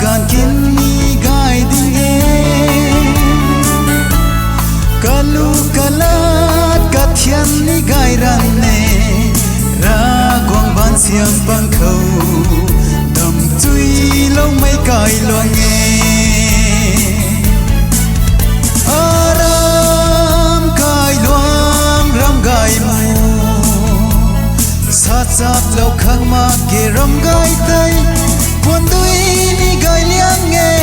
gan kin ni gai ding e kalu kalat kathian ni gai ran ne ra quang ban siam bang khâu đầm chui lâu mấy cài loang nghe aram cài loang ram gai mu sát sát lâu khang ma ke ram gai tay quân đuôi ni gai liang nghe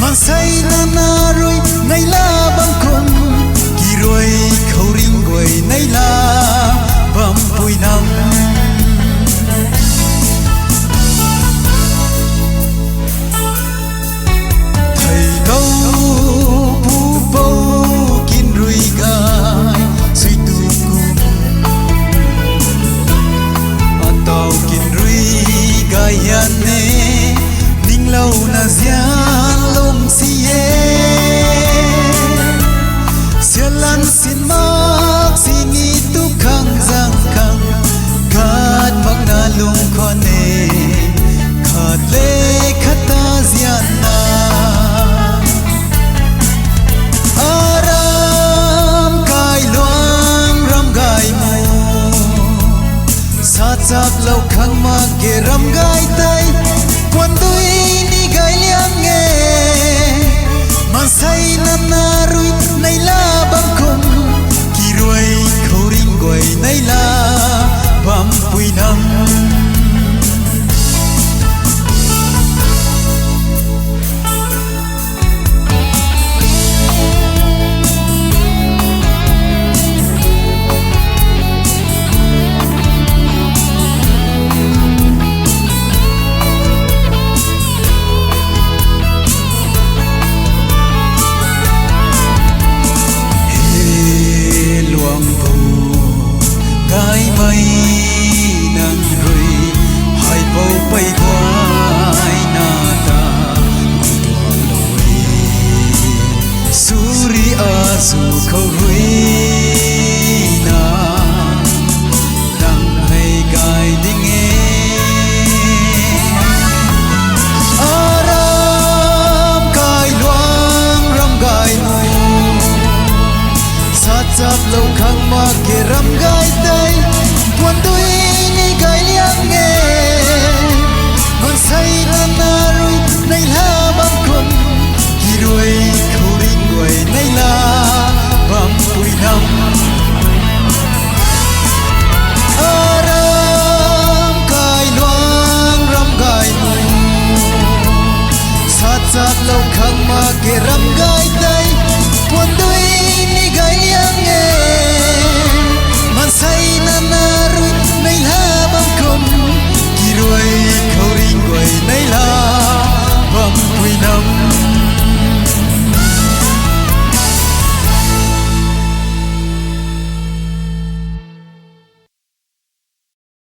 man say na na rồi nay la bang khom ki rồi khâu ring goi nay la bam pui nam thầy đâu pu po kin rui gai suy tu kum atau kin rui gai yan ne ning lâu na zian lom si ye sialan sin mak singi tu khang giang khang kat mak na lung khone khat le khata zian na aram kai luang ram gai mu sát sát lâu khang ma ke ram gai tai quan đuôi ni gai liang nghe man say na na rui nay la bang khom ki ruai khâu ring goi nay la bam pui nam gai mây nắng rơi hai bầu bay quay na ta tuang lối suri azu khâu rui na nang hay gai ding e aram gai luang ram gai mu sát sát lâu khang ma ke ram gai tay quan đuôi ni gai liang nghe man say na na rui nay la bang khom ki ruai khâu ring goi nay la bam pui nam aram gai luang ram gai mu sát sát lâu khang ma ke ram gai tay